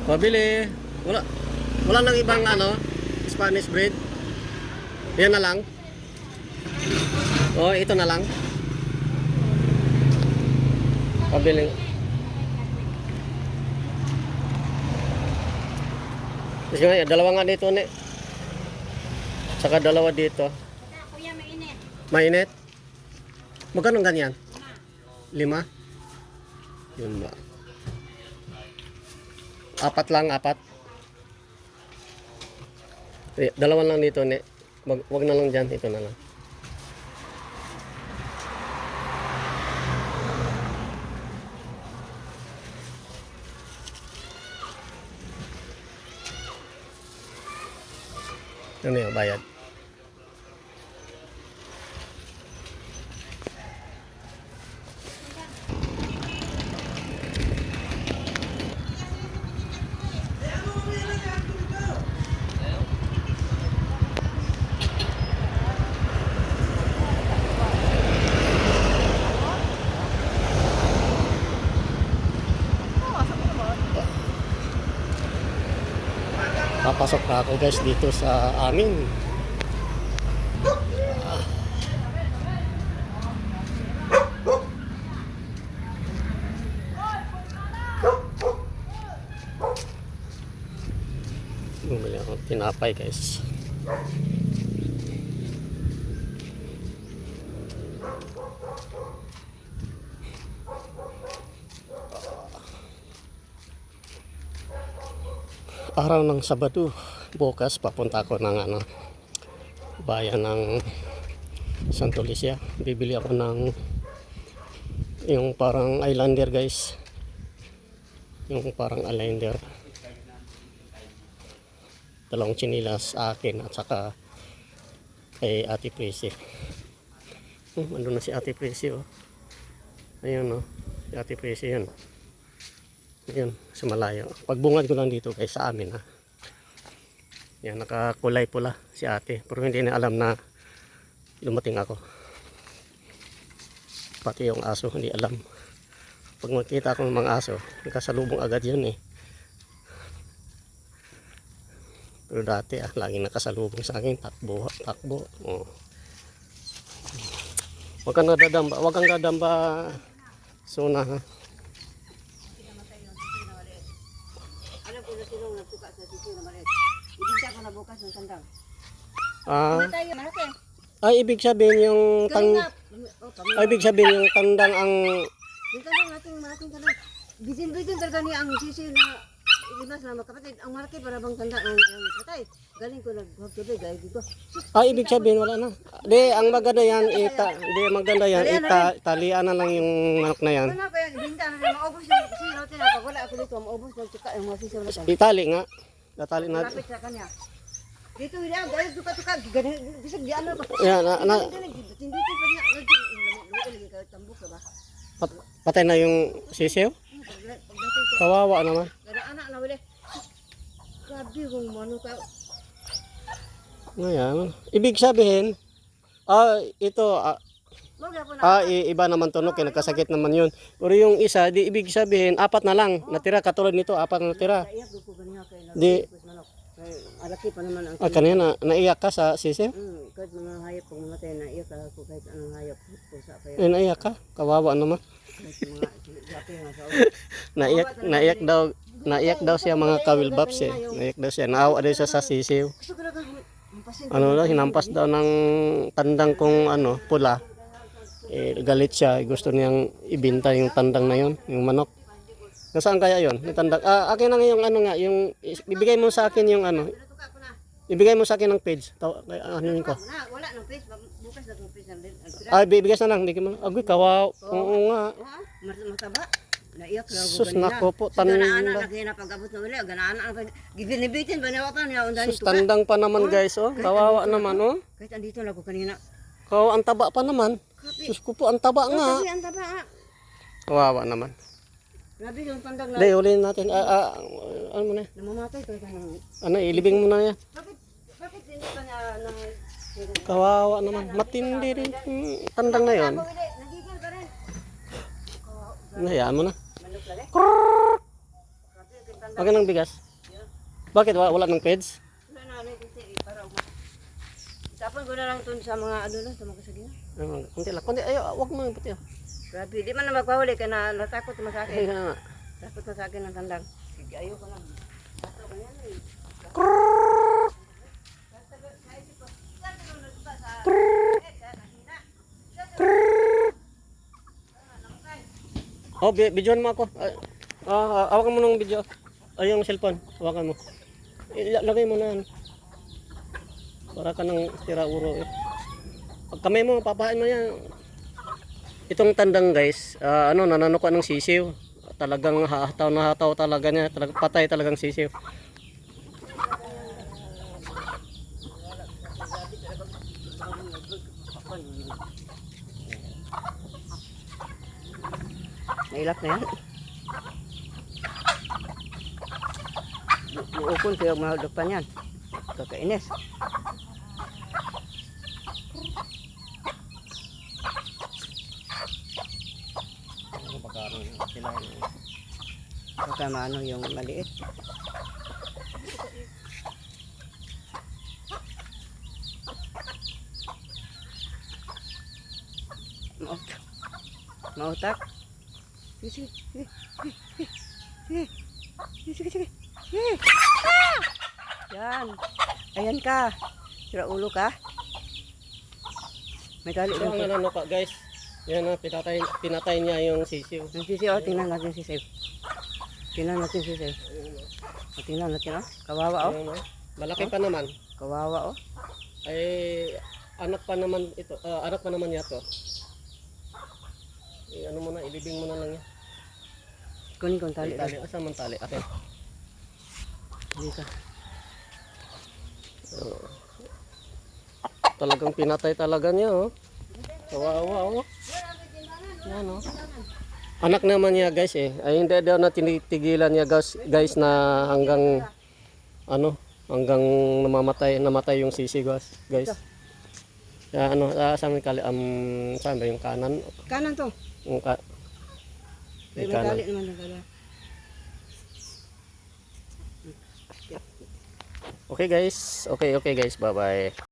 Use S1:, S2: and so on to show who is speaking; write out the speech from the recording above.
S1: Pabili. Wala. Wala nang ibang ano, Spanish breed. Yan na lang. Oh, ito na lang. Pabili. Kasi nga, dalawa nga dito ni. Saka dalawa dito.
S2: Kuya, mainit.
S1: Mainit? Magkano ganyan? 5? Yun ba? 4 lang, 4. Dalawa lang dito ni. Wag na lang dyan, ito na lang. Ano yung bayad? Papasok na ako guys dito sa amin. Bumili ako ng tinapay guys. Araw ng Sabado, bukas papunta ako ng bayan ng Santo Lucia. Bibili ako ng yung parang islander guys. Yung parang islander. Dalawang chinilas akin at saka kay Ate Prissy. Andun na si Ate Prissy oh. Ayun oh, si Ate Prissy yun. Ayun, sa malayo. Pagbungad ko lang dito guys sa amin ha. Yan, nakakulay pula si ate. Pero hindi na alam na dumating ako. Pati yung aso, hindi alam. Pag makita ko ng mga aso, nakasalubong agad yun eh. Pero dati laging nakasalubong sa akin. Takbo, takbo. Oh. Huwag kang dadamba, huwag kang dadamba. Suna ha.
S2: Alam ko na silong nagtuka sa sisi na maliit. Ibigta ko na bukas ng sandang.
S1: Ah,
S2: Ano tayo, malaki?
S1: ay ibig sabihin yung ibig sabihin yung tandang ang
S2: Yung sandang ating sandang. Bisin-bisin talaga niya ang sisi na limas na magkapatid. Ang malaki para bang tanda ang patay. Galing ko naghuwag-gabi, gaya dito.
S1: ibig sabihin wala na. Di, ang maganda yan, maganda yan, talian na lang yung manok na yan.
S2: Ano na ba yan? Ibinta na rin, maubos yung sino. Pag wala ako dito, maubos magtuka yung mga sisi na ito.
S1: Itali nga. Datali na.
S2: Malapit sa kanya. Dito, hindi ako, dahil tuka-tuka. Bisag di ano ba?
S1: Yan,
S2: Hindi pa niya. Lagi ka, tambok ka ba?
S1: patay na yung sisiw.
S2: Pagdating ko,
S1: Kawawa naman.
S2: kada anak na wala. Grabe kung ano ka.
S1: Ngayon, ibig sabihin, ito,
S2: Wala po na.
S1: iba naman to, no, kaya nagkasakit naman yun. Pero yung isa, di ibig sabihin, 4 na lang natira, katulad nito, 4 na natira.
S2: Naiyak ko ganyan kay
S1: Di,
S2: alaki pa naman ang
S1: kanina, naiyak ka sa sisiw?
S2: kahit mga hayop kung mamatay, naiyak ako kahit anong hayop. Pusa pa yan.
S1: Naiyak ka? Kawawa naman.
S2: Kahit mga gapi nga sa
S1: Naiyak daw siya mga kawilbaps eh. Naiyak daw siya. Naawa daw siya sa sisiw.
S2: Gusto ko lang mampasin.
S1: Ano daw, hinampas daw ng tandang kung pula. Galit siya. Gusto niyang ibinta yung tandang na yun, yung manok. Nasaan kaya yun? Yung tandang. Akin na yung yung ibigay mo sa akin yung ibigay mo sa akin ng page. Ano yun ko?
S2: Wala nang face, bukas na kung face natin.
S1: Bibigay na lang. Bigay mo. Agoy, kawaw. Oo nga.
S2: Mataba. Naiyak lang
S1: Sus, nako po.
S2: Ganaan na lagi na pag-abot na wala. Ganaan na. Gibinibitin ba niya pa niya?
S1: Sus, tandang pa naman guys. Oh. Kawawa naman. Oh.
S2: Kahit andito na ako kanina.
S1: Kawawa, ang taba pa naman. Sus ko po, ang taba nga.
S2: Kasi ang taba nga.
S1: Kawawa naman.
S2: Grabe yung tandang na.
S1: Hindi, ulihin natin. Ano mo na?
S2: Namamatay ko ng...
S1: Ilibing mo na yan.
S2: Bakit hindi pa niya nang...
S1: Kawawa naman. Matindi rin. Tandang na yun.
S2: Nagigil ka rin.
S1: Hayaan mo na.
S2: Manok lang eh.
S1: Krrrr!
S2: Grabe yung tanda.
S1: Wag ng bigas. Bakit wala ng peds?
S2: Wala na ano kasi para tapon ko na lang ito sa mga ano na, sa mga kasagina.
S1: Kunti lang. Kunti, ayo, wag mo puti.
S2: Grabe, di man na magpahuli ka na natakot mo sa
S1: Ay,
S2: akin.
S1: nga.
S2: Takot mo sa akin ng tandang. Sige, ayoko lang. Tato ka yan eh.
S1: Oh, videoan mo ako. Hawakan mo ng video. Ay, yung cellphone. Hawakan mo. Lagay mo na. Para ka ng tira uro eh. Pag kamay mo, papahain mo yan. Itong tandang guys, nanano ka ng sisiw. Talagang hataw na hataw talaga niya. Patay talagang sisiw.
S2: Nailap na yan. Buukon siya mahulog pa niyan. Kakainis. Baka maano yung maliit. Mautak. Mautak. Sige, sige, sige, sige, sige, sige. Yan. Ayan ka. Sira ulo ka. May tali
S1: Ito
S2: lang
S1: ang
S2: po.
S1: nanano ka guys. Yan na, pinatay niya yung sisiw.
S2: Ang sisiw, tingnan natin si Save. Tingnan natin si Save. Tingnan natin, oh. Kawawa, oh.
S1: Ayan, oh. Malaki pa naman.
S2: Kawawa, oh.
S1: Ay, anak pa naman ito. Anak pa naman yato. Ano mo na, ilibing mo na lang yan.
S2: Kunin ko ang tali.
S1: Tali, asa man tali? Okay.
S2: Hindi ka.
S1: Talagang pinatay talaga niya, oh. Kawawa, oh. Yan, oh. Anak naman niya, guys, eh. Ay, hindi daw na tinitigilan niya, guys, na hanggang, hanggang namatay yung sisi, guys. Kaya, saan ba yung kanan?
S2: Kanan to.
S1: Yung
S2: May
S1: kanan.
S2: tali naman ng kala.
S1: Okay, guys. Okay, guys. Bye-bye.